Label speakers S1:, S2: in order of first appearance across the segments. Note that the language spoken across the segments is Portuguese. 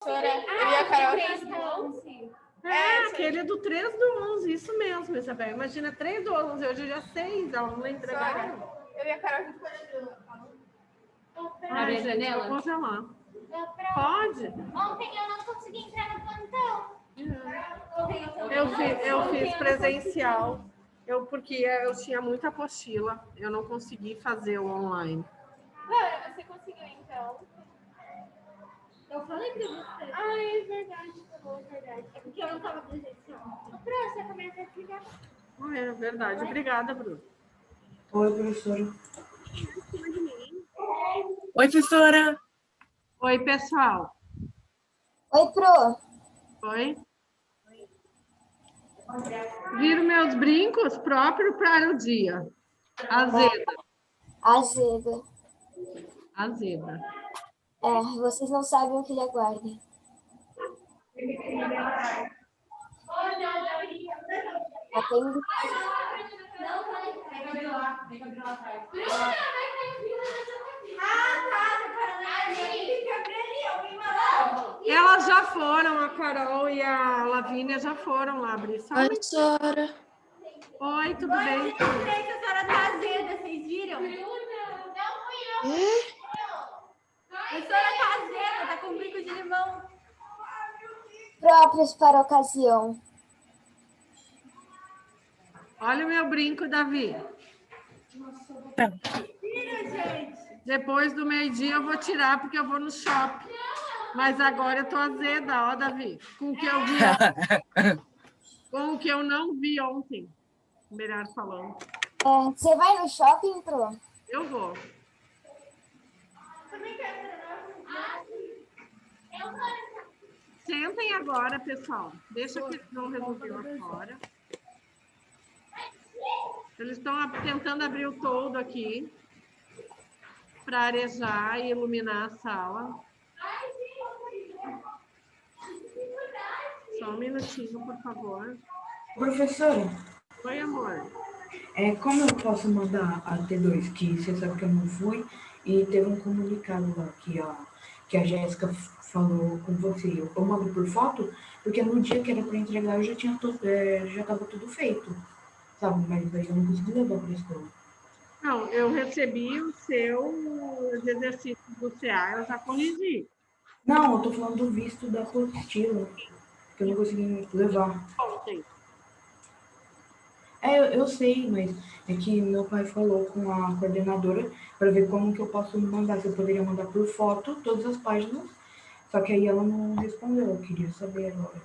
S1: Eu e a Carol.
S2: Aquele do 3 do 11, isso mesmo, Isabel. Imagina 3 do 11, hoje é dia 6, ela não entregaram.
S1: Eu e a Carol, a gente
S2: Ai, gente, vou congelar. Pode?
S3: Ontem eu não consegui entrar no plantão.
S2: Eu fiz presencial, porque eu tinha muita apostila, eu não consegui fazer o online.
S1: Laura, você conseguiu então?
S3: Eu falei pra você.
S1: Ah, é verdade, tá bom, é verdade.
S3: É porque eu não tava presencial. Pra você começa a explicar.
S2: É verdade. Obrigada, Bruno.
S4: Oi, professora.
S5: Oi, professora.
S2: Oi, pessoal.
S6: Oi, Pro.
S2: Oi. Viram meus brincos próprios para o dia. Azeda.
S6: Azeda.
S2: Azeda.
S6: É, vocês não sabem o que lhe aguarda. Atendo.
S2: Elas já foram, a Carol e a Lavínia já foram lá abrir.
S5: Oi, professora.
S2: Oi, tudo bem?
S3: A senhora tá azeda, vocês viram? A senhora tá azeda, tá com bico de limão.
S6: Próprios para a ocasião.
S2: Olha o meu brinco, Davi. Depois do meio-dia eu vou tirar, porque eu vou no shopping. Mas agora eu tô azeda, ó, Davi. Com o que eu vi com o que eu não vi ontem. Melhor falando.
S6: É, você vai no shopping, Pro?
S2: Eu vou. Sentem agora, pessoal. Deixa que eles vão resolver lá fora. Eles estão tentando abrir o toldo aqui para arejar e iluminar a sala. Só um minutinho, por favor.
S4: Professora,
S2: Oi, amor.
S4: como eu posso mandar a T2, que você sabe que eu não fui, e teve um comunicado lá que a Jéssica falou com você. Eu mando por foto, porque no dia que era para entregar eu já tinha já estava tudo feito, sabe? Mas daí eu não consegui levar para a escola.
S2: Não, eu recebi o seu exercício do CA, eu já corrigi.
S4: Não, eu tô falando do visto da apostila, que eu não consegui levar.
S2: Ontem.
S4: Eu sei, mas é que meu pai falou com a coordenadora para ver como que eu posso mandar, se eu poderia mandar por foto todas as páginas, só que aí ela não respondeu, eu queria saber agora.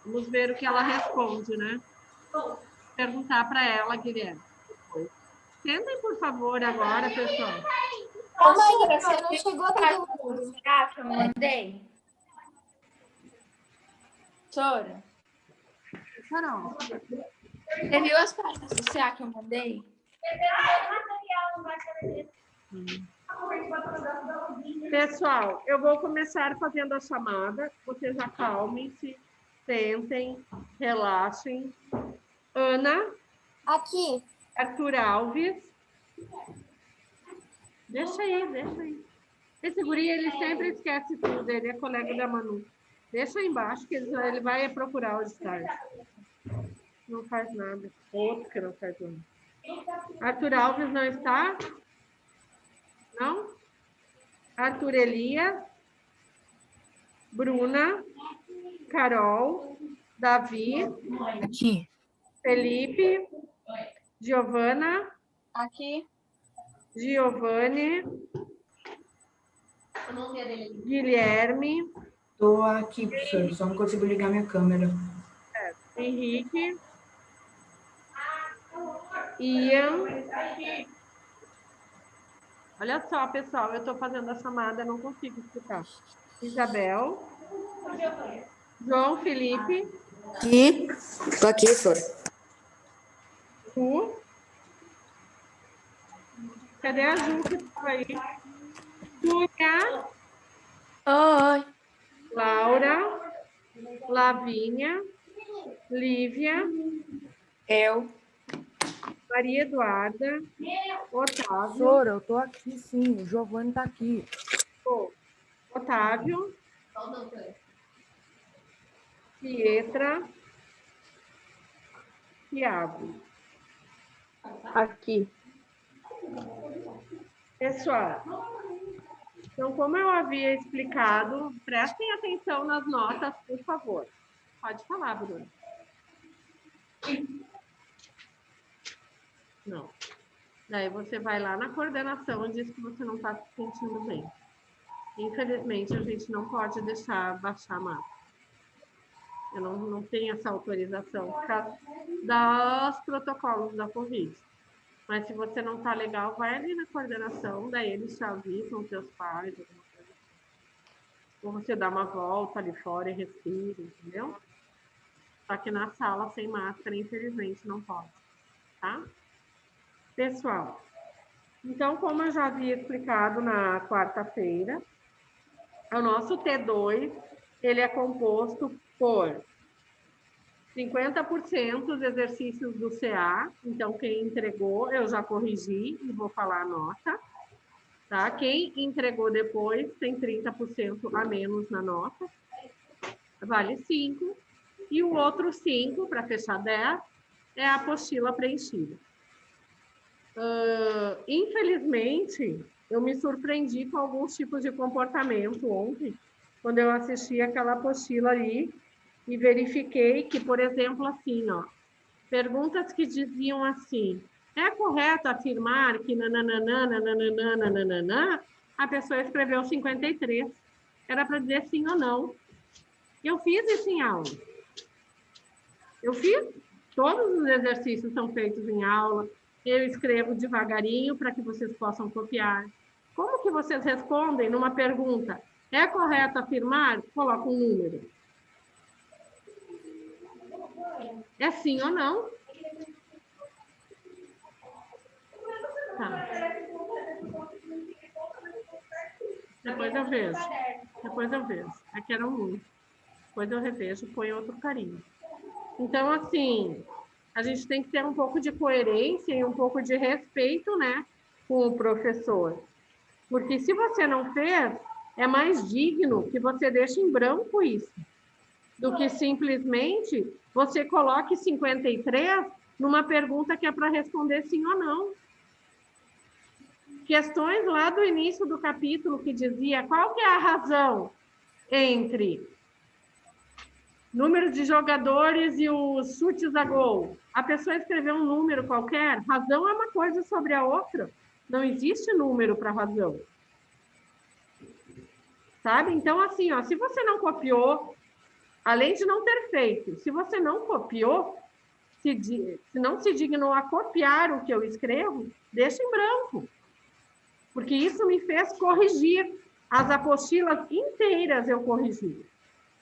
S2: Vamos ver o que ela responde, né? Perguntar para ela, Guilherme. Sentem, por favor, agora, pessoal.
S6: Ô, mãe, você não chegou a todo mundo.
S3: Será que eu mandei?
S1: Chora.
S2: Carol.
S1: Você viu as páginas do CA que eu mandei?
S2: Pessoal, eu vou começar fazendo a chamada. Vocês acalmem-se, sentem, relaxem. Ana.
S6: Aqui.
S2: Arthur Alves. Deixa aí. Esse guri, ele sempre esquece tudo. Ele é colega da Manu. Deixa aí embaixo, que ele vai procurar o estágio. Não faz nada. Outro que não faz nada. Arthur Alves não está? Não? Arthur Elias. Bruna. Carol. Davi.
S5: Aqui.
S2: Felipe. Giovana.
S1: Aqui.
S2: Giovanni. Guilherme.
S4: Tô aqui, professor, só não consigo ligar minha câmera.
S2: Henrique. Ian. Olha só, pessoal, eu estou fazendo a chamada, não consigo escutar. Isabel. João Felipe.
S7: Aqui. Tô aqui, professora.
S2: Ju. Cadê a Ju que estava aí? Júlia.
S5: Oi.
S2: Laura. Lavínia. Lívia.
S5: Eu.
S2: Maria Eduarda. Otávio.
S7: Professora, eu tô aqui sim. O Giovanni tá aqui.
S2: Otávio.
S3: Qual doutor?
S2: Pietra. Tiago.
S5: Aqui.
S2: Pessoal, então, como eu havia explicado, prestem atenção nas notas, por favor. Pode falar, Bruno. Não. Daí você vai lá na coordenação e diz que você não está se sentindo bem. Infelizmente, a gente não pode deixar baixar a massa. Eu não tenho essa autorização por causa dos protocolos da Covid. Mas se você não está legal, vai ali na coordenação, daí eles te avisam, seus pais, alguma coisa. Ou você dá uma volta ali fora e respira, entendeu? Só que na sala, sem máscara, infelizmente, não pode, tá? Pessoal, então, como eu já havia explicado na quarta-feira, o nosso T2, ele é composto por 50% dos exercícios do CA, então quem entregou, eu já corrigi e vou falar a nota, tá? Quem entregou depois tem 30% a menos na nota, vale 5, e o outro 5, para fechar 10, é a apostila preenchida. Infelizmente, eu me surpreendi com alguns tipos de comportamento ontem, quando eu assisti aquela apostila ali, e verifiquei que, por exemplo, assim, ó, perguntas que diziam assim, é correto afirmar que nananana, nananana, nananana, a pessoa escreveu 53. Era para dizer sim ou não. Eu fiz isso em aula. Eu fiz. Todos os exercícios são feitos em aula. Eu escrevo devagarinho para que vocês possam copiar. Como que vocês respondem numa pergunta? É correto afirmar? Coloca um número. É sim ou não? Tá. Depois eu vejo. Aqui eram muitos. Depois eu revejo, põe outro carinho. Então, assim, a gente tem que ter um pouco de coerência e um pouco de respeito, né, com o professor. Porque se você não fez, é mais digno que você deixe em branco isso, do que simplesmente você coloque 53 numa pergunta que é para responder sim ou não. Questões lá do início do capítulo que dizia qual que é a razão entre número de jogadores e os chutes a gol. A pessoa escreveu um número qualquer, razão é uma coisa sobre a outra. Não existe número para razão. Sabe? Então, assim, ó, se você não copiou, além de não ter feito, se você não copiou, se não se dignou a copiar o que eu escrevo, deixa em branco. Porque isso me fez corrigir. As apostilas inteiras eu corrigi.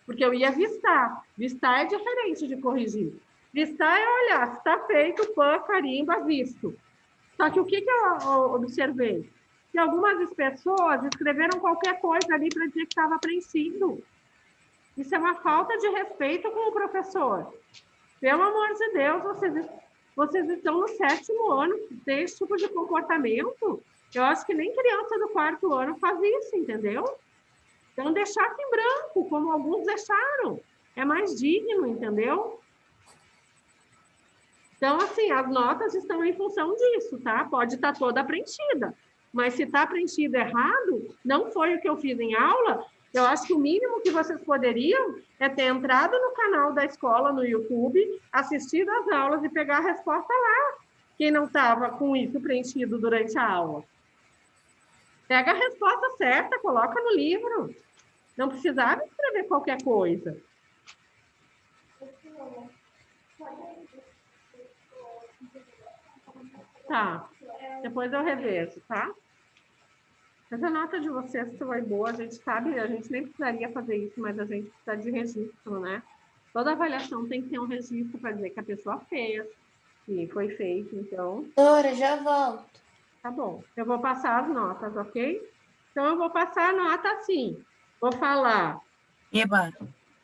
S2: Porque eu ia vistar. Vistar é diferente de corrigir. Vistar é olhar, se está feito, pã, carimba, visto. Só que o que eu observei? Que algumas pessoas escreveram qualquer coisa ali para dizer que estava preenchido. Isso é uma falta de respeito com o professor. Pelo amor de Deus, vocês estão no 7º ano, tem esse tipo de comportamento. Eu acho que nem criança do 4º ano faz isso, entendeu? Então, deixar aqui em branco, como alguns deixaram. É mais digno, entendeu? Então, assim, as notas estão em função disso, tá? Pode estar toda preenchida. Mas se está preenchido errado, não foi o que eu fiz em aula, eu acho que o mínimo que vocês poderiam é ter entrado no canal da escola no YouTube, assistido às aulas e pegar a resposta lá. Quem não estava com isso preenchido durante a aula. Pega a resposta certa, coloca no livro. Não precisava escrever qualquer coisa. Tá. Depois eu revejo, tá? Mas a nota de vocês foi boa, a gente sabe, a gente nem precisaria fazer isso, mas a gente precisa de registro, né? Toda avaliação tem que ter um registro para dizer que a pessoa fez, que foi feito, então...
S5: Doutora, já volto.
S2: Tá bom. Eu vou passar as notas, ok? Então, eu vou passar a nota assim. Vou falar...
S8: Eba.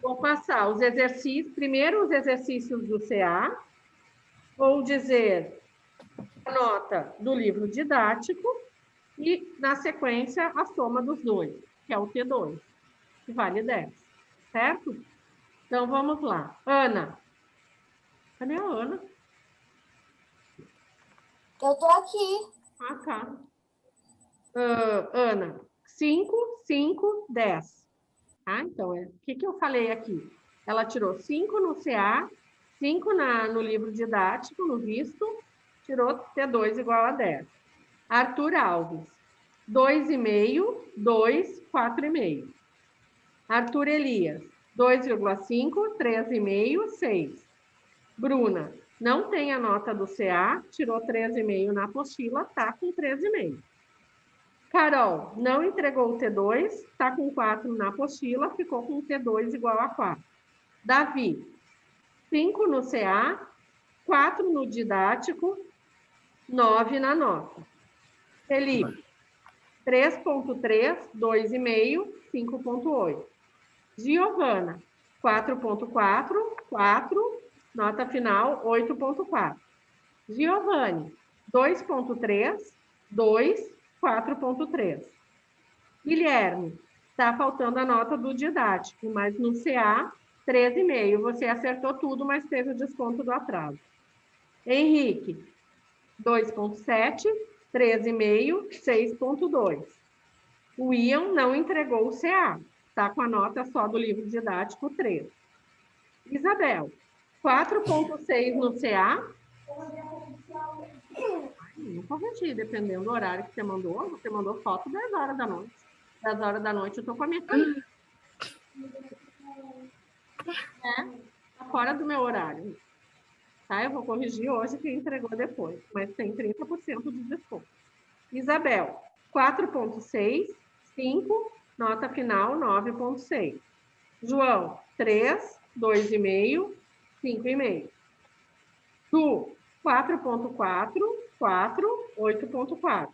S2: Vou passar os exercícios, primeiro os exercícios do CA, vou dizer a nota do livro didático e, na sequência, a soma dos dois, que é o T2. que vale 10, certo? Então, vamos lá. Ana. Cadê a Ana?
S6: Eu tô aqui.
S2: Ah, tá. Ana, 5, 5, 10. Tá? Então, o que eu falei aqui? Ela tirou 5 no CA, 5 no livro didático, no visto, tirou T2 igual a 10. Arthur Alves, 2,5, 2, 4,5. Arthur Elias, 2,5, 3,5, 6. Bruna, não tem a nota do CA, tirou 3,5 na apostila, tá com 3,5. Carol, não entregou o T2, está com 4 na apostila, ficou com T2 igual a 4. Davi, 5 no CA, 4 no didático, 9 na nota. Felipe, 3,3, 2,5, 5,8. Giovana, 4,4, 4, nota final, 8,4. Giovanni, 2,3, 2, 4,3. Guilherme, está faltando a nota do didático, mas no CA, 13,5. Você acertou tudo, mas teve o desconto do atraso. Henrique, 2,7, 13,5, 6,2. O Ian não entregou o CA, está com a nota só do livro didático 3. Isabel, 4,6 no CA. Não corrigi, dependendo do horário que você mandou foto 10 horas da noite. 10 horas da noite eu tô com a minha caneta. Tá fora do meu horário. Tá? Eu vou corrigir hoje quem entregou depois, mas tem 30% de desconto. Isabel, 4,6, 5, nota final 9,6. João, 3, 2,5, 5,5. Tu, 4,4, 4, 8,4.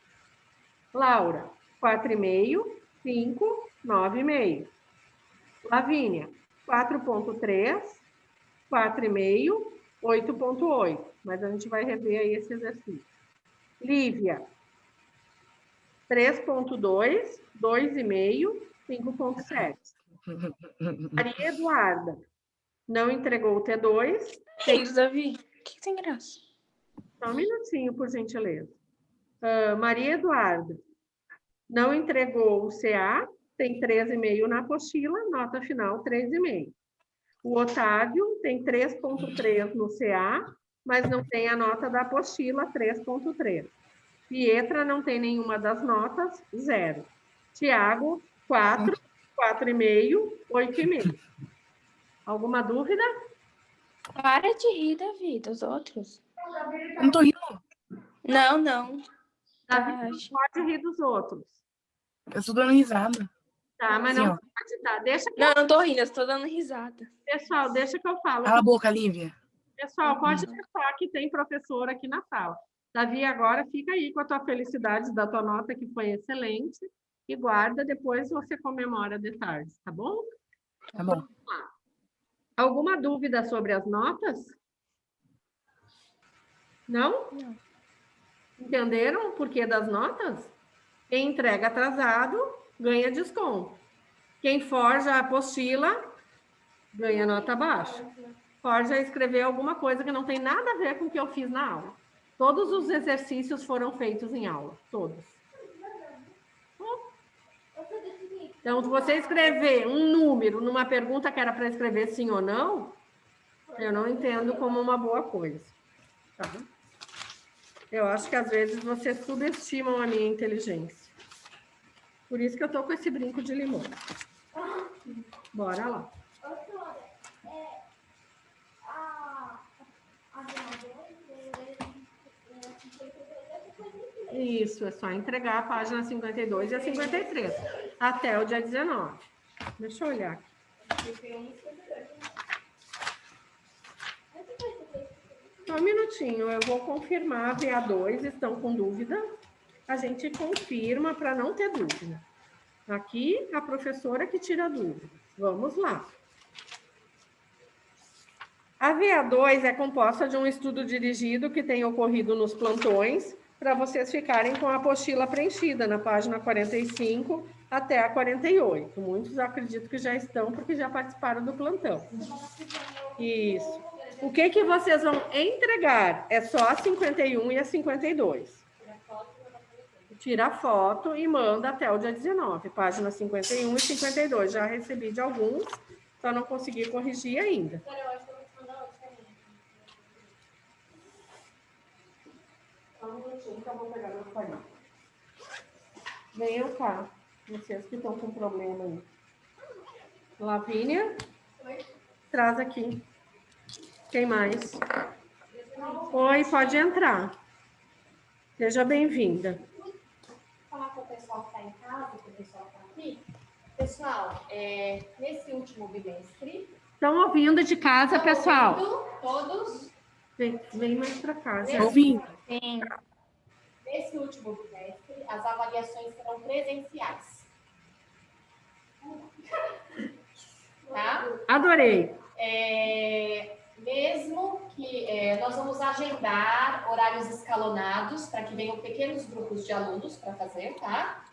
S2: Laura, 4,5, 5, 9,5. Lavínia, 4,3, 4,5, 8,8. Mas a gente vai rever aí esse exercício. Lívia, 3,2, 2,5, 5,7. Maria Eduarda, não entregou o T2.
S5: Filhos, Davi. O que tem graça?
S2: Só um minutinho, por gentileza. Maria Eduarda, não entregou o CA, tem 13,5 na apostila, nota final 3,5. O Otávio tem 3,3 no CA, mas não tem a nota da apostila, 3,3. Pietra não tem nenhuma das notas, 0. Tiago, 4, 4,5, 8,5. Alguma dúvida?
S5: Para de rir, Davi, dos outros.
S7: Eu não tô rindo.
S5: Não.
S2: Davi, não pode rir dos outros.
S7: Eu tô dando risada.
S2: Tá, mas
S7: Assim,
S2: não
S7: ó.
S2: pode dar. Deixa que
S5: Não tô rindo, eu estou dando risada.
S2: Pessoal, deixa que eu falo.
S7: Cala a boca, Lívia.
S2: Pessoal, pode deixar que tem professor aqui na sala. Davi, agora fica aí com a tua felicidade da tua nota, que foi excelente, e guarda, depois você comemora de tarde, tá bom?
S7: Tá bom.
S2: Alguma dúvida sobre as notas? Não?
S5: Não.
S2: Entenderam o porquê das notas? Quem entrega atrasado ganha desconto. Quem forja a apostila ganha nota baixa. Forja escrever alguma coisa que não tem nada a ver com o que eu fiz na aula. Todos os exercícios foram feitos em aula, todos. Então, se você escrever um número numa pergunta que era para escrever sim ou não, eu não entendo como uma boa coisa. Tá? Eu acho que às vezes vocês subestimam a minha inteligência. Por isso que eu tô com esse brinco de limão. Bora lá. Isso, é só entregar a página 52 e a 53, até o dia 19. Deixa eu olhar aqui. Só um minutinho, eu vou confirmar a VA2, estão com dúvida? A gente confirma para não ter dúvida. Aqui, a professora que tira dúvida. Vamos lá. A VA2 é composta de um estudo dirigido que tem ocorrido nos plantões, para vocês ficarem com a apostila preenchida na página 45 até a 48. Muitos acredito que já estão, porque já participaram do plantão. Isso. O que que vocês vão entregar? É só a 51 e a 52. Tira a foto e manda até o dia 19. Página 51 e 52. Já recebi de alguns, só não consegui corrigir ainda. Só um minutinho que eu vou pegar meu palito. Venham cá. Vocês que estão com problema aí. Lavínia? Traz aqui. Quem mais? Oi, pode entrar. Seja bem-vinda.
S8: Vou falar com o pessoal que está em casa, com o pessoal que está aqui. Pessoal, nesse último bimestre...
S2: Estão ouvindo de casa, pessoal?
S8: Todos?
S2: Vem mais para cá.
S7: Tá ouvindo?
S5: Sim.
S8: Nesse último bimestre, as avaliações serão presenciais. Tá?
S2: Adorei.
S8: Mesmo que nós vamos agendar horários escalonados para que venham pequenos grupos de alunos para fazer, tá?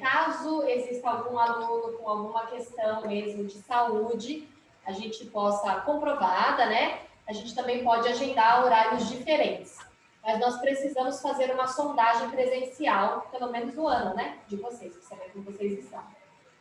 S8: Caso exista algum aluno com alguma questão mesmo de saúde, a gente possa comprovada, né? A gente também pode agendar horários diferentes. Mas nós precisamos fazer uma sondagem presencial, pelo menos no ano, né? De vocês, para saber como vocês estão.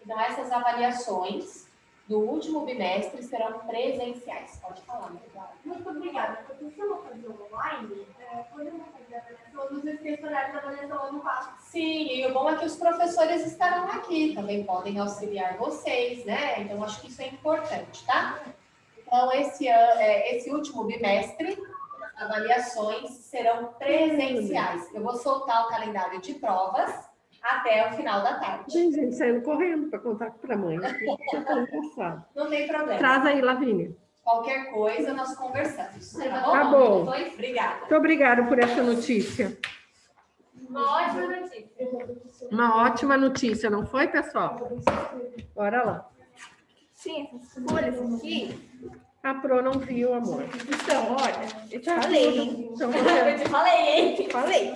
S8: Então, essas avaliações do último bimestre serão presenciais. Pode falar, muito claro.
S3: Muito obrigada. Porque se eu vou fazer online, quando eu vou fazer a avaliação, eu não esqueço o horário da avaliação, eu não faço.
S8: Sim, e o bom é que os professores estarão aqui, também podem auxiliar vocês, né? Então, acho que isso é importante, tá? Então, esse último bimestre, avaliações serão presenciais. Eu vou soltar o calendário de provas até o final da tarde.
S2: Gente, saindo correndo para contar para a mãe.
S8: Não tem problema.
S2: Traz aí, Lavínia.
S8: Qualquer coisa, nós conversamos.
S2: Tá bom.
S8: Obrigada.
S2: Muito obrigada por essa notícia.
S3: Uma ótima notícia.
S2: Uma ótima notícia, não foi, pessoal? Bora lá.
S1: Sim, essas folhas aqui.
S2: A Pro não viu, amor.
S1: Então, olha, eu te falei, hein?
S2: Então,
S3: Eu te falei, hein?
S1: Falei.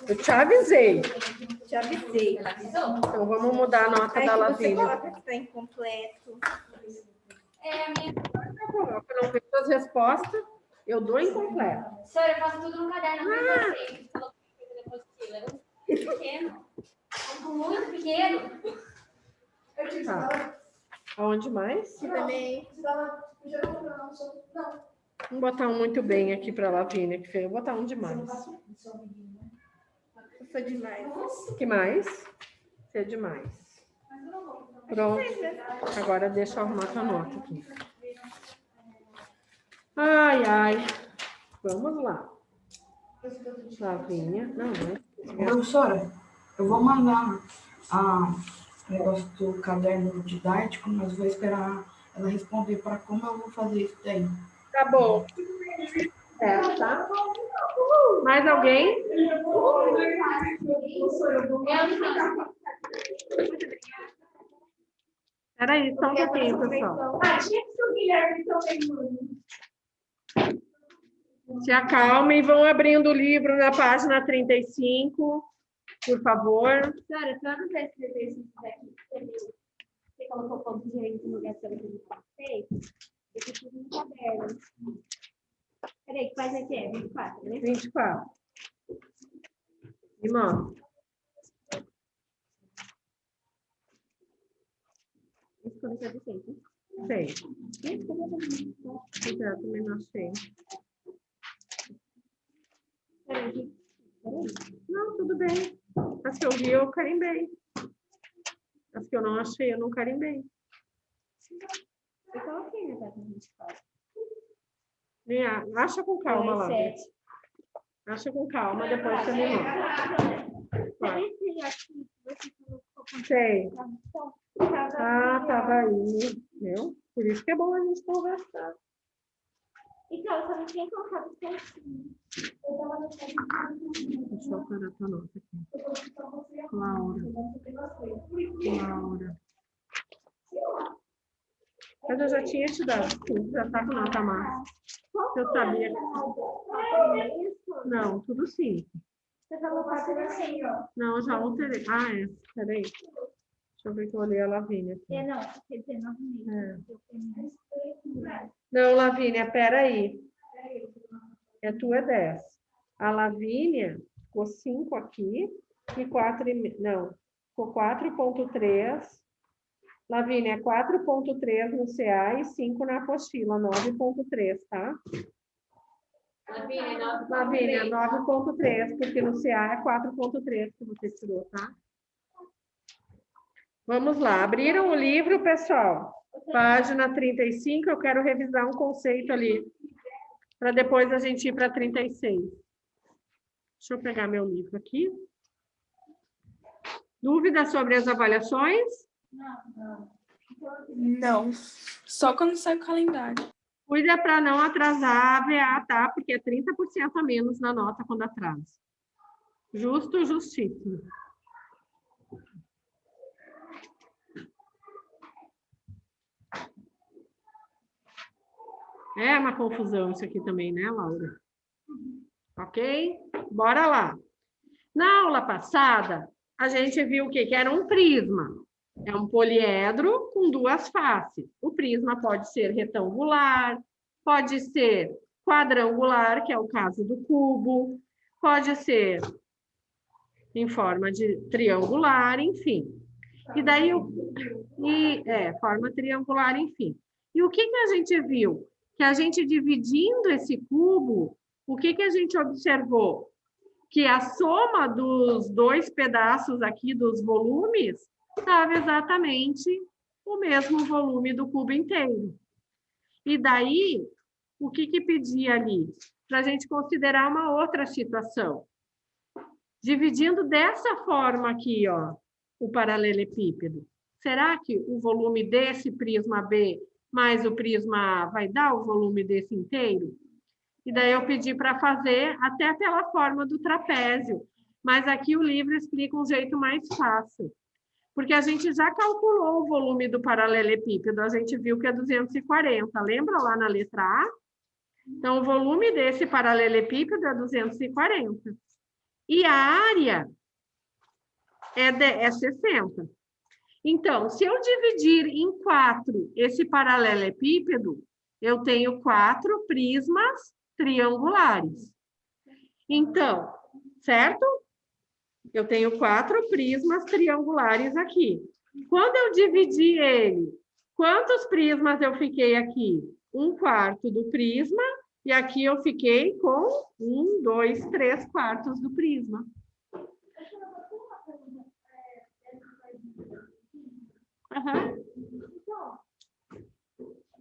S2: eu te avisei.
S1: Te avisei.
S2: Então, vamos mudar a nota
S1: Aí
S2: da
S1: que você
S2: Lavínia.
S1: coloca que está incompleto.
S3: A minha...
S2: Eu não vejo as respostas, eu dou incompleto.
S3: Senhora, eu faço tudo no caderno para você. Falou que fez depois do era muito pequeno. Muito pequeno.
S2: Tá. Aonde mais?
S1: Aqui também.
S2: Vamos botar um muito bem aqui para a Lavínia, que fez. Vou botar um demais.
S1: Eu sou demais.
S2: Que mais? Você é demais. Pronto. Agora deixa eu arrumar tua nota aqui. Ai, ai. Vamos lá. Lavínia. Não, não.
S4: Professora, eu vou mandar o negócio do caderno didático, mas vou esperar ela responder para como eu vou fazer isso daí.
S2: Tá bom. Tá? Mais alguém? Peraí, só um pouquinho, pessoal. Se acalmem e vão abrindo o livro na página 35, por favor.
S3: Senhora, só não sei se exercício daqui. Você colocou ponto direito no lugar que eu fez. Eu preciso no caderno. Peraí, que página que é? 24, né?
S2: 24. Irmão.
S3: Esse começou de sempre.
S2: Sei. Já também não achei.
S3: Peraí.
S2: Não, tudo bem. As que eu vi, eu carimbei. As que eu não achei, eu não carimbei.
S3: Eu coloquei na página 24.
S2: Acha com calma lá.
S3: 7.
S2: Acha com calma, depois você me mostra. Vai. Sei. Ah, tava aí. Viu? Por isso que é bom a gente conversar.
S3: Então, eu só não tinha colocado certinho.
S2: Deixa eu parar tua nota aqui. Laura. Mas eu já tinha te dado. Sim, já tá com nota máxima. Eu sabia. Não, tudo sim.
S3: Você falou 4,5, ó.
S2: Não, já alterei. Ah, é. Peraí. Deixa eu ver que eu olhei a Lavínia aqui.
S3: É, não, quer dizer, 9,5.
S2: Não, Lavínia, peraí. A tua é 10. A Lavínia ficou 5 aqui e 4,5. Não, ficou 4,3. Lavínia, 4,3 no CA e 5 na apostila, 9,3, tá? Lavínia, 9,3, porque no CA é 4,3 que você tirou, tá? Vamos lá, abriram o livro, pessoal? Página 35, eu quero revisar um conceito ali, para depois a gente ir para 36. Deixa eu pegar meu livro aqui. Dúvidas sobre as avaliações?
S5: Não. Só quando sai o calendário.
S2: Cuida para não atrasar a AVA, tá? Porque é 30% a menos na nota quando atrasa. Justo, justíssimo. É uma confusão isso aqui também, né, Laura? Ok? Bora lá. Na aula passada, a gente viu o quê? Que era um prisma. É um poliedro com duas faces. O prisma pode ser retangular, pode ser quadrangular, que é o caso do cubo, pode ser em forma de triangular, enfim. E daí, forma triangular, enfim. E o que a gente viu? Que a gente dividindo esse cubo, o que a gente observou? Que a soma dos dois pedaços aqui dos volumes estava exatamente o mesmo volume do cubo inteiro. E daí, o que pedia ali? Para a gente considerar uma outra situação. Dividindo dessa forma aqui, ó, o paralelepípedo. Será que o volume desse prisma B mais o prisma A vai dar o volume desse inteiro? E daí eu pedi para fazer até pela forma do trapézio. Mas aqui o livro explica um jeito mais fácil. Porque a gente já calculou o volume do paralelepípedo, a gente viu que é 240. Lembra lá na letra A? Então, o volume desse paralelepípedo é 240. E a área é 60. Então, se eu dividir em 4 esse paralelepípedo, eu tenho 4 prismas triangulares. Então, certo? Eu tenho 4 prismas triangulares aqui. Quando eu dividi ele, quantos prismas eu fiquei aqui? 1/4 do prisma, e aqui eu fiquei com 1, 2, 3 quartos do prisma. Aham.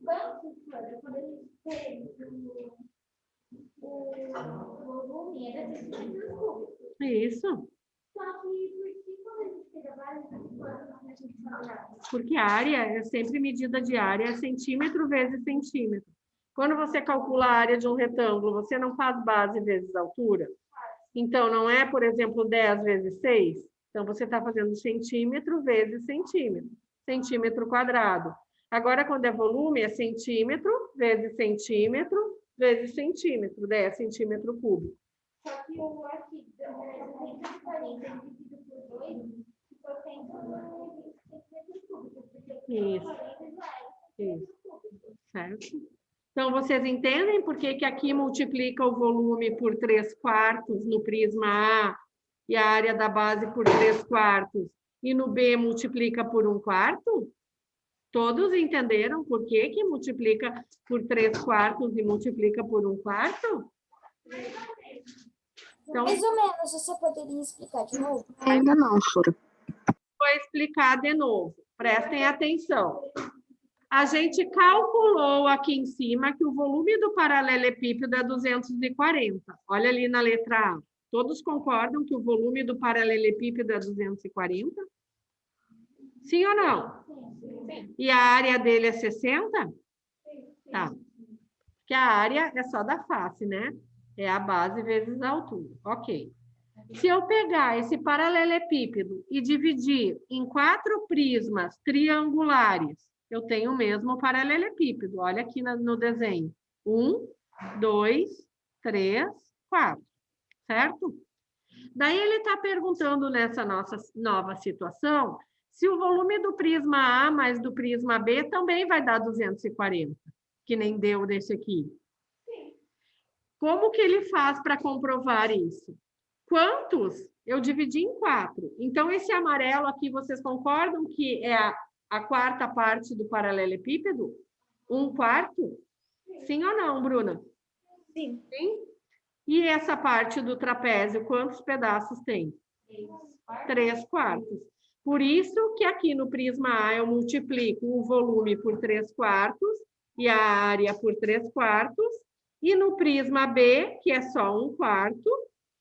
S3: Quando a gente teve o volume, era 60 cúbicos.
S2: Isso.
S3: Só que, por que quando a gente pega várias a gente fala?
S2: Porque a área é sempre medida de área, é centímetro vezes centímetro. Quando você calcula a área de um retângulo, você não faz base vezes altura? Então, não é, por exemplo, 10 vezes 6? Então, você está fazendo centímetro vezes centímetro. Centímetro quadrado. Agora, quando é volume, é centímetro vezes centímetro vezes centímetro, 10 centímetro cúbico.
S3: Só que o aqui, 240 dividido por 2, ficou 120 centímetros cúbicos.
S2: Isso. Certo? Então, vocês entendem por que aqui multiplica o volume por 3/4 no prisma A e a área da base por 3/4 e no B multiplica por 1/4? Todos entenderam por que multiplica por 3/4 e multiplica por 1/4? Então,
S6: Mais ou menos, você poderia explicar de novo?
S7: Ainda não, Flora.
S2: vou explicar de novo. Prestem atenção. A gente calculou aqui em cima que o volume do paralelepípedo é 240. Olha ali na letra A. Todos concordam que o volume do paralelepípedo é 240? Sim ou não? Sim. E a área dele é 60? Tá. Porque a área é só da face, né? É a base vezes a altura. Ok. Se eu pegar esse paralelepípedo e dividir em 4 prismas triangulares, eu tenho o mesmo paralelepípedo. Olha aqui no desenho. 1, 2, 3, 4. Certo? Daí ele está perguntando nessa nossa nova situação se o volume do prisma A mais do prisma B também vai dar 240, que nem deu desse aqui. Como que ele faz para comprovar isso? Quantos? Eu dividi em 4. Então, esse amarelo aqui, vocês concordam que é a quarta parte do paralelepípedo? 1/4? Sim ou não, Bruna?
S1: Sim.
S2: Sim? E essa parte do trapézio, quantos pedaços tem? 3/4. Por isso que aqui no prisma A eu multiplico o volume por 3/4 e a área por 3/4. E no prisma B, que é só 1/4,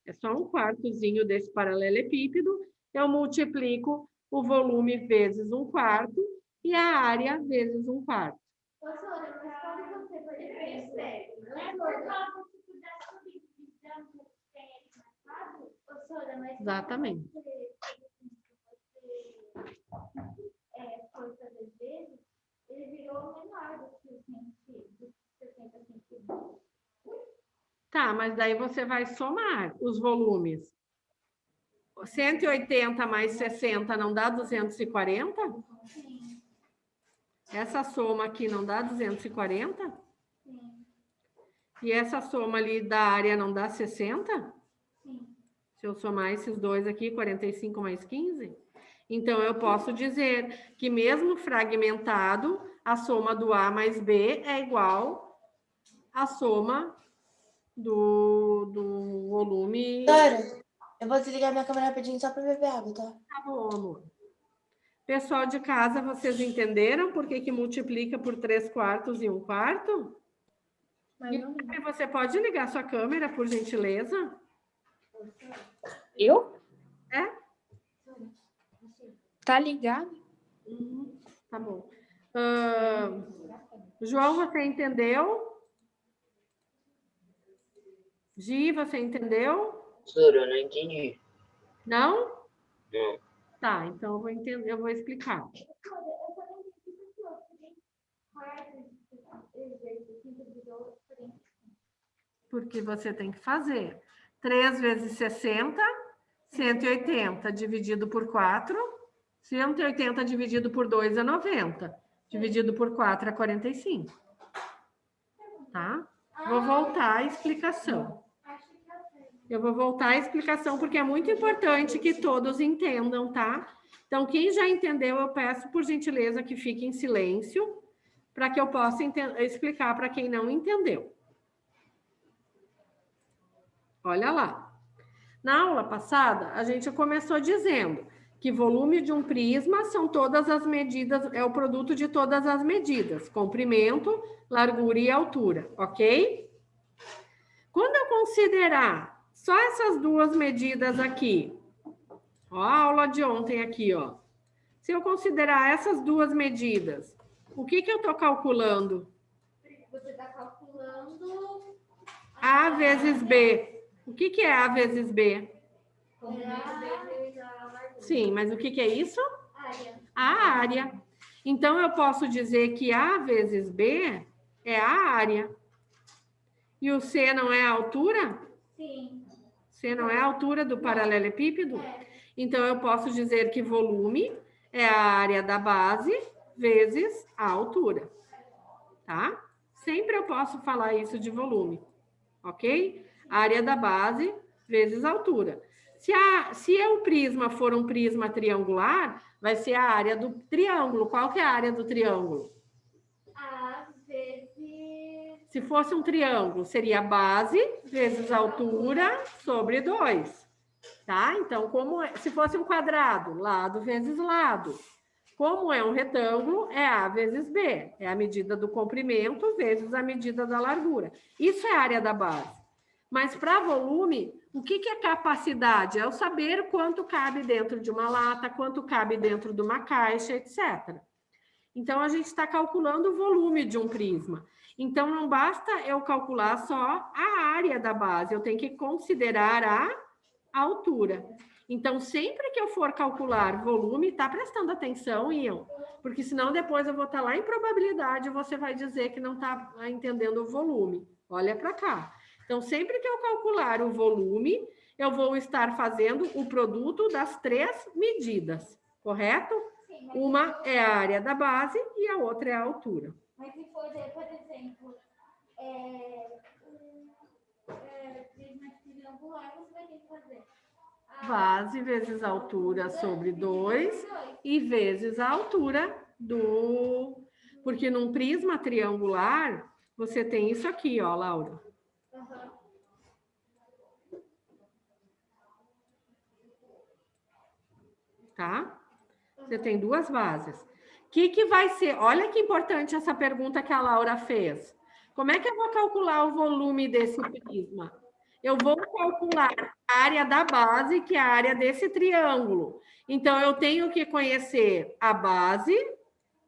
S2: é só 1/4zinho desse paralelepípedo, eu multiplico o volume vezes 1/4 e a área vezes 1/4.
S3: Professora, mas quando você, por exemplo, professora, mas
S2: Exatamente.
S3: você foi fazer vezes, ele virou menor do que o 60 centímetros.
S2: Tá, mas daí você vai somar os volumes. 180 mais 60 não dá 240?
S3: Sim,
S2: Essa soma aqui não dá 240?
S3: sim,
S2: E essa soma ali da área não dá 60?
S3: sim.
S2: Se eu somar esses dois aqui, 45 mais 15? Então, eu posso dizer que mesmo fragmentado, a soma do A mais B é igual à soma do volume...
S6: Dora, eu vou desligar minha câmera rapidinho só para beber água, tá?
S2: Tá bom, amor. Pessoal de casa, vocês entenderam por que que multiplica por 3/4 e 1/4? E você pode ligar sua câmera, por gentileza?
S5: Eu?
S2: É?
S5: Tá ligado?
S2: Tá bom. João, você entendeu? Gi, você entendeu?
S9: Professora, eu não entendi.
S2: Não?
S9: Não.
S2: Tá, então eu vou entender, eu vou explicar. Porque você tem que fazer 3 vezes 60, 180 dividido por 4, 180 dividido por 2 é 90, dividido por 4 é 45. Tá? Vou voltar à explicação. Eu vou voltar à explicação porque é muito importante que todos entendam, tá? Então, quem já entendeu, eu peço por gentileza que fique em silêncio para que eu possa explicar para quem não entendeu. Olha lá. Na aula passada, a gente começou dizendo que volume de um prisma são todas as medidas, é o produto de todas as medidas, comprimento, largura e altura, ok? Quando eu considerar só essas duas medidas aqui, ó, a aula de ontem aqui, ó. Se eu considerar essas duas medidas, o que que eu estou calculando?
S3: Você está calculando
S2: A vezes B. O que que é A vezes B? Sim, mas o que que é isso?
S3: área.
S2: A área. Então, eu posso dizer que A vezes B é a área. E o C não é a altura?
S3: Sim.
S2: C não é a altura do paralelepípedo? Então, eu posso dizer que volume é a área da base vezes a altura. Tá? Sempre eu posso falar isso de volume. Ok? Área da base vezes a altura. Se o prisma for um prisma triangular, vai ser a área do triângulo. Qual que é a área do triângulo?
S3: A vezes...
S2: Se fosse um triângulo, seria base vezes altura sobre 2. Tá? Então, se fosse um quadrado, lado vezes lado. Como é um retângulo, é A vezes B. É a medida do comprimento vezes a medida da largura. Isso é a área da base. Mas para volume, o que é capacidade? É o saber quanto cabe dentro de uma lata, quanto cabe dentro de uma caixa, etc. Então, a gente está calculando o volume de um prisma. Então, não basta eu calcular só a área da base, eu tenho que considerar a altura. Então, sempre que eu for calcular volume, tá prestando atenção, Ian? Porque senão depois eu vou estar lá em probabilidade e você vai dizer que não está entendendo o volume. Olha para cá. Então, sempre que eu calcular o volume, eu vou estar fazendo o produto das 3 medidas, correto?
S3: Sim, mas
S2: Uma é a área da base e a outra é a altura.
S3: Mas se for, por exemplo, prisma triangular, você vai ter que fazer
S2: Base vezes a altura sobre 2 e vezes a altura do... Porque num prisma triangular, você tem isso aqui, ó, Laura. Tá? Você tem 2 bases. O que vai ser? Olha que importante essa pergunta que a Laura fez. Como é que eu vou calcular o volume desse prisma? Eu vou calcular a área da base, que é a área desse triângulo. Então, eu tenho que conhecer a base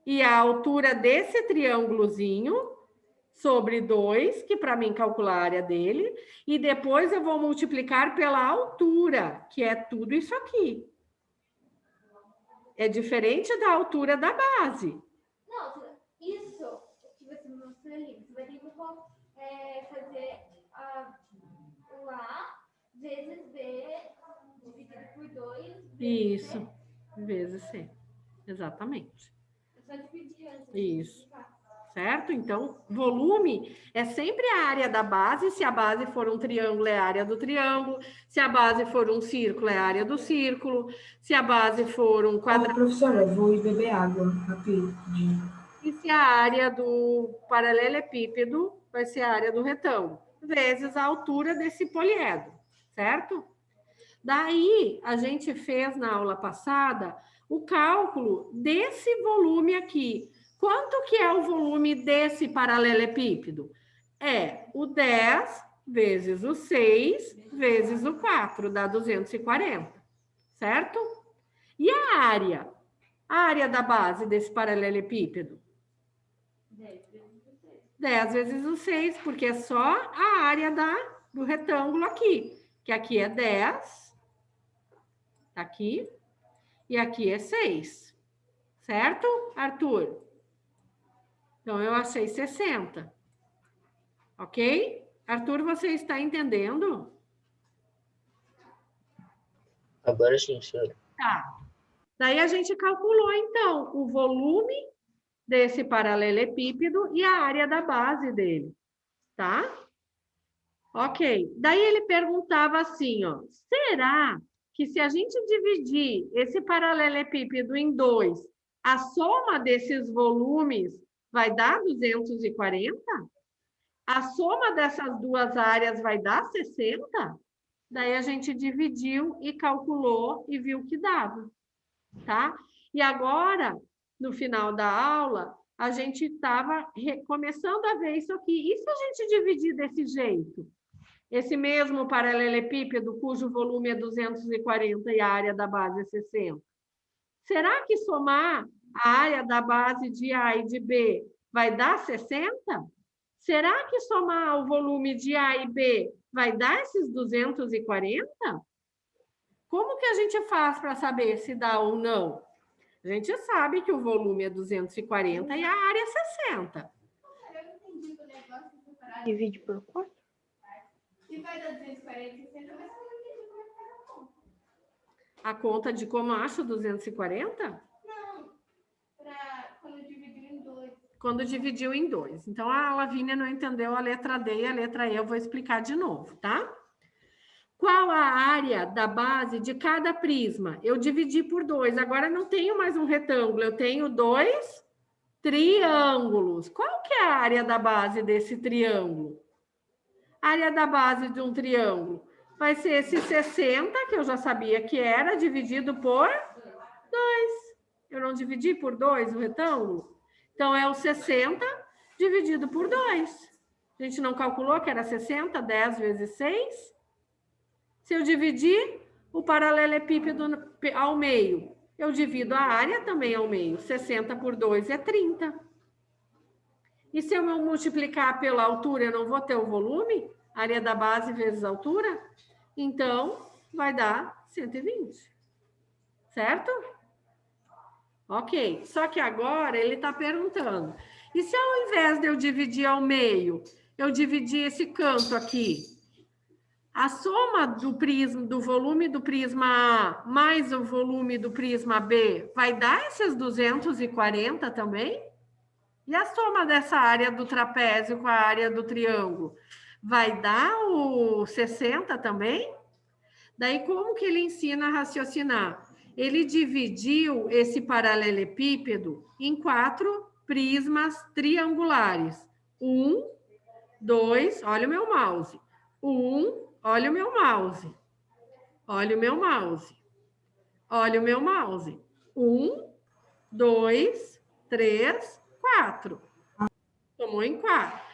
S2: e a altura desse triângulozinho sobre 2, que para mim calcular a área dele, e depois eu vou multiplicar pela altura, que é tudo isso aqui. É diferente da altura da base.
S3: Não, isso que você mostrou ali, você vai ter que fazer o A vezes B dividido por 2.
S2: Isso, vezes C. Exatamente.
S3: É só dividir antes.
S2: Isso. Certo? Então, volume é sempre a área da base. Se a base for um triângulo, é a área do triângulo. Se a base for um círculo, é a área do círculo. Se a base for um quadrado...
S4: Professora, eu vou ir beber água rapidinho.
S2: E se a área do paralelepípedo vai ser a área do retângulo, vezes a altura desse poliedro, certo? Daí, a gente fez na aula passada o cálculo desse volume aqui. Quanto que é o volume desse paralelepípedo? É o 10 vezes o 6 vezes o 4, dá 240, certo? E a área? A área da base desse paralelepípedo? 10 vezes o 6, porque é só a área do retângulo aqui. Que aqui é 10, tá aqui, e aqui é 6. Certo, Arthur? Então, eu achei 60. Ok? Arthur, você está entendendo?
S9: Agora sim, senhora.
S2: Tá. Daí a gente calculou, então, o volume desse paralelepípedo e a área da base dele, tá? Ok. Daí ele perguntava assim, ó, será que se a gente dividir esse paralelepípedo em 2, a soma desses volumes vai dar 240? A soma dessas 2 áreas vai dar 60? Daí a gente dividiu e calculou e viu que dava, tá? E agora, no final da aula, a gente estava começando a ver isso aqui. E se a gente dividir desse jeito? Esse mesmo paralelepípedo, cujo volume é 240 e a área da base é 60. Será que somar a área da base de A e de B vai dar 60? Será que somar o volume de A e B vai dar esses 240? Como que a gente faz para saber se dá ou não? A gente sabe que o volume é 240 e a área é 60.
S3: Eu entendi o negócio separado.
S5: Divide por 4?
S3: Se vai dar 240 e 60, mas eu não entendi como é que faz a conta.
S2: A conta de como acho 240?
S3: Não, quando dividiu em 2.
S2: Quando dividiu em 2. Então, a Lavínia não entendeu a letra D e a letra E, eu vou explicar de novo, tá? Qual a área da base de cada prisma? Eu dividi por 2. Agora, não tenho mais um retângulo, eu tenho 2 triângulos. Qual que é a área da base desse triângulo? A área da base de um triângulo vai ser esse 60, que eu já sabia que era, dividido por 2. Eu não dividi por 2 o retângulo? Então, é o 60 dividido por 2. A gente não calculou que era 60, 10 vezes 6? Se eu dividir o paralelepípedo ao meio, eu divido a área também ao meio. 60 por 2 é 30. E se eu multiplicar pela altura, eu não vou ter o volume? Área da base vezes altura? Então, vai dar 120. Certo? Ok. Só que agora ele está perguntando. E se ao invés de eu dividir ao meio, eu dividir esse canto aqui? A soma do volume do prisma A mais o volume do prisma B vai dar esses 240 também? E a soma dessa área do trapézio com a área do triângulo vai dar o 60 também? Daí, como que ele ensina a raciocinar? Ele dividiu esse paralelepípedo em 4 prismas triangulares. 1, 2, olha o meu mouse. 1, olha o meu mouse. Olha o meu mouse. Olha o meu mouse. 1, 2, 3, 4. Tomou em 4.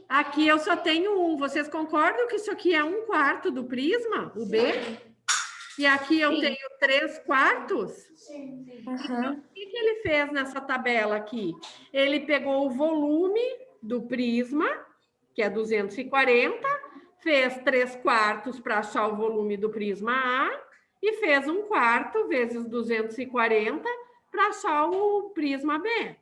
S2: Aqui eu só tenho 1. Vocês concordam que isso aqui é 1/4 do prisma, o B? E aqui eu tenho 3/4?
S3: Sim.
S2: Então, o que ele fez nessa tabela aqui? Ele pegou o volume do prisma, que é 240, fez 3/4 para achar o volume do prisma A e fez 1/4 vezes 240 para achar o prisma B.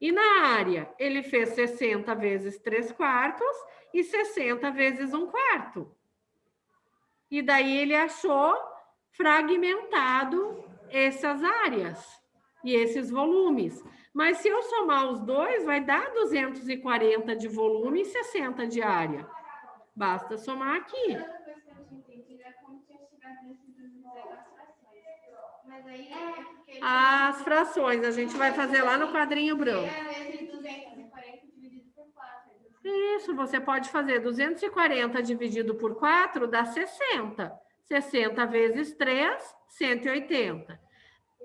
S2: E na área, ele fez 60 vezes 3/4 e 60 vezes 1/4. E daí ele achou fragmentado essas áreas e esses volumes. Mas se eu somar os dois, vai dar 240 de volume e 60 de área. Basta somar aqui.
S3: Outra coisa que eu não entendi é como que eu estivesse decidindo dizer as frações. Mas aí é porque...
S2: As frações, a gente vai fazer lá no quadrinho branco.
S3: É esse 240 dividido por 4.
S2: Isso, você pode fazer 240 dividido por 4 dá 60. 60 vezes 3, 180.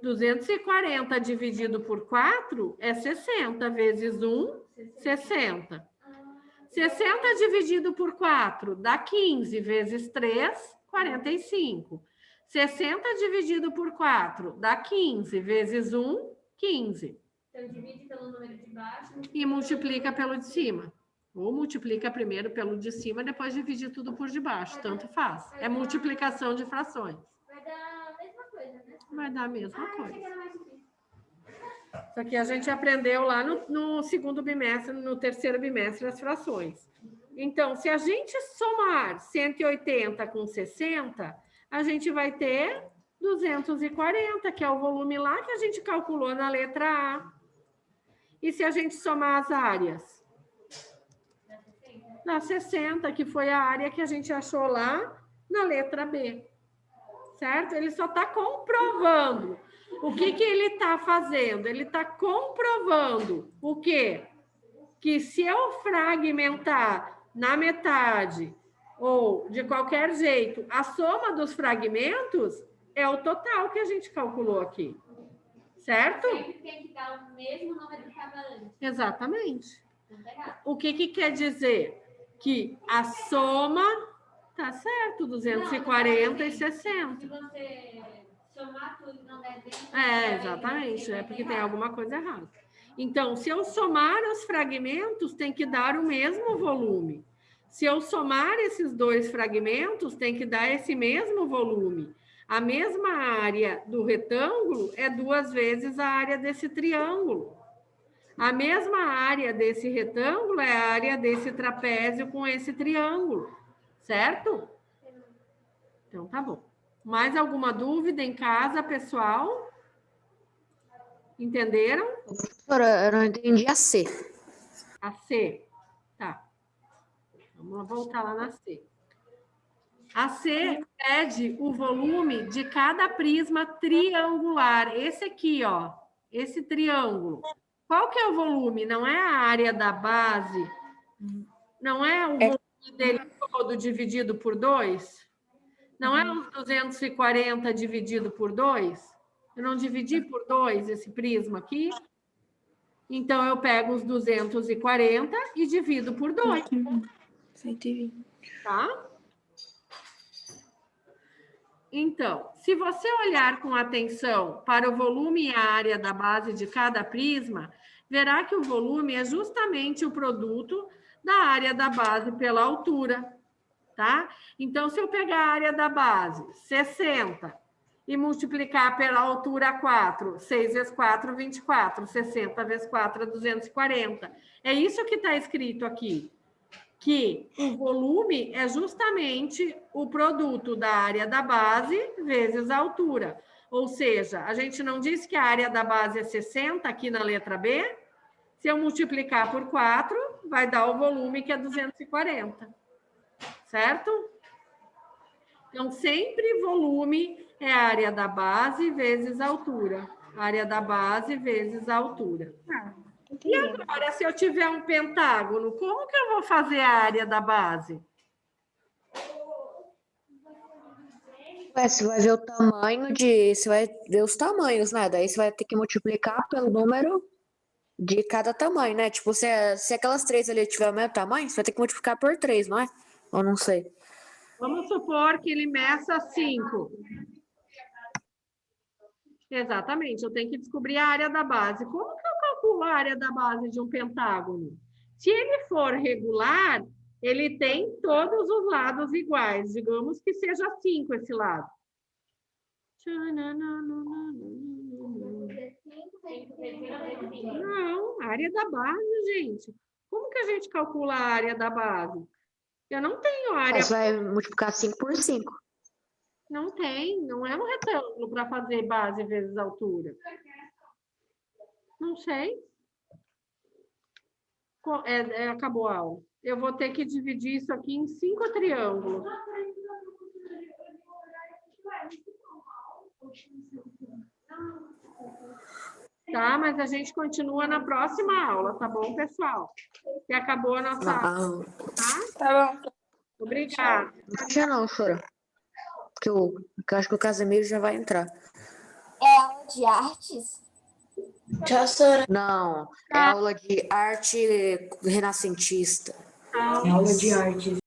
S2: 240 dividido por 4 é 60 vezes 1, 60. 60 dividido por 4 dá 15 vezes 3, 45. 60 dividido por 4 dá 15 vezes 1, 15.
S3: Então, divide pelo número de baixo.
S2: E multiplica pelo de cima. Ou multiplica primeiro pelo de cima, depois divide tudo por de baixo. Tanto faz. É multiplicação de frações.
S3: Vai dar a mesma coisa, né?
S2: Vai dar a mesma
S3: Achei
S2: coisa.
S3: que era mais difícil.
S2: Isso aqui a gente aprendeu lá no segundo bimestre, no terceiro bimestre, as frações. Então, se a gente somar 180 com 60, a gente vai ter 240, que é o volume lá que a gente calculou na letra A. E se a gente somar as áreas? Dá 60, que foi a área que a gente achou lá na letra B. Certo? Ele só está comprovando. O que ele está fazendo? Ele está comprovando o quê? Que se eu fragmentar na metade ou de qualquer jeito, a soma dos fragmentos é o total que a gente calculou aqui. Certo?
S3: Sempre tem que dar o mesmo número que estava antes.
S2: Exatamente.
S3: Não pegar.
S2: O que quer dizer? Que a soma tá certo, 240 e 60.
S3: Se você somar tudo e não der dentro...
S2: Exatamente, é porque tem alguma coisa errada. Então, se eu somar os fragmentos, tem que dar o mesmo volume. Se eu somar esses dois fragmentos, tem que dar esse mesmo volume. A mesma área do retângulo é 2 vezes a área desse triângulo. A mesma área desse retângulo é a área desse trapézio com esse triângulo, certo? Então, tá bom. Mais alguma dúvida em casa, pessoal? Entenderam?
S10: Professora, eu não entendi a C.
S2: A C. Tá. Vamos voltar lá na C. A C pede o volume de cada prisma triangular. Esse aqui, ó. Esse triângulo. Qual que é o volume? Não é a área da base? Não é o volume dele todo dividido por 2? Não é os 240 dividido por 2? Eu não dividi por 2 esse prisma aqui? Então, eu pego os 240 e divido por 2.
S5: 120.
S2: Tá? Então, se você olhar com atenção para o volume e a área da base de cada prisma, verá que o volume é justamente o produto da área da base pela altura, tá? Então, se eu pegar a área da base, 60, e multiplicar pela altura 4, 6 vezes 4, 24, 60 vezes 4 é 240. É isso que está escrito aqui. que o volume é justamente o produto da área da base vezes a altura. Ou seja, a gente não disse que a área da base é 60 aqui na letra B? Se eu multiplicar por 4, vai dar o volume que é 240. Certo? Então, sempre volume é a área da base vezes a altura. Área da base vezes a altura. E agora, se eu tiver um pentágono, como que eu vou fazer a área da base?
S10: Ué, você vai ver o tamanho de. Você vai ver os tamanhos, né? Daí você vai ter que multiplicar pelo número de cada tamanho, né? Tipo, se aquelas 3 ali tiver o mesmo tamanho, você vai ter que multiplicar por 3, não é? Ou não sei.
S2: Vamos supor que ele meça 5. Exatamente, eu tenho que descobrir a área da base. Como que eu calculo a área da base de um pentágono? Se ele for regular, ele tem todos os lados iguais. Digamos que seja 5 esse lado. Não, área da base, gente. Como que a gente calcula a área da base? Eu não tenho área.
S10: Aí você vai multiplicar 5 por 5.
S2: Não tem, não é um retângulo para fazer base vezes altura. Não sei. Acabou a aula. Eu vou ter que dividir isso aqui em 5 triângulos. Tá, mas a gente continua na próxima aula, tá bom, pessoal? Que acabou a nossa aula, tá?
S5: Tá bom.
S2: Obrigada.
S10: Não tinha não, Sora. Porque eu acho que o Casemiro já vai entrar.
S6: É aula de artes?
S5: Tchau, Sora.
S10: Não, é aula de arte renascentista.
S4: É aula de arte.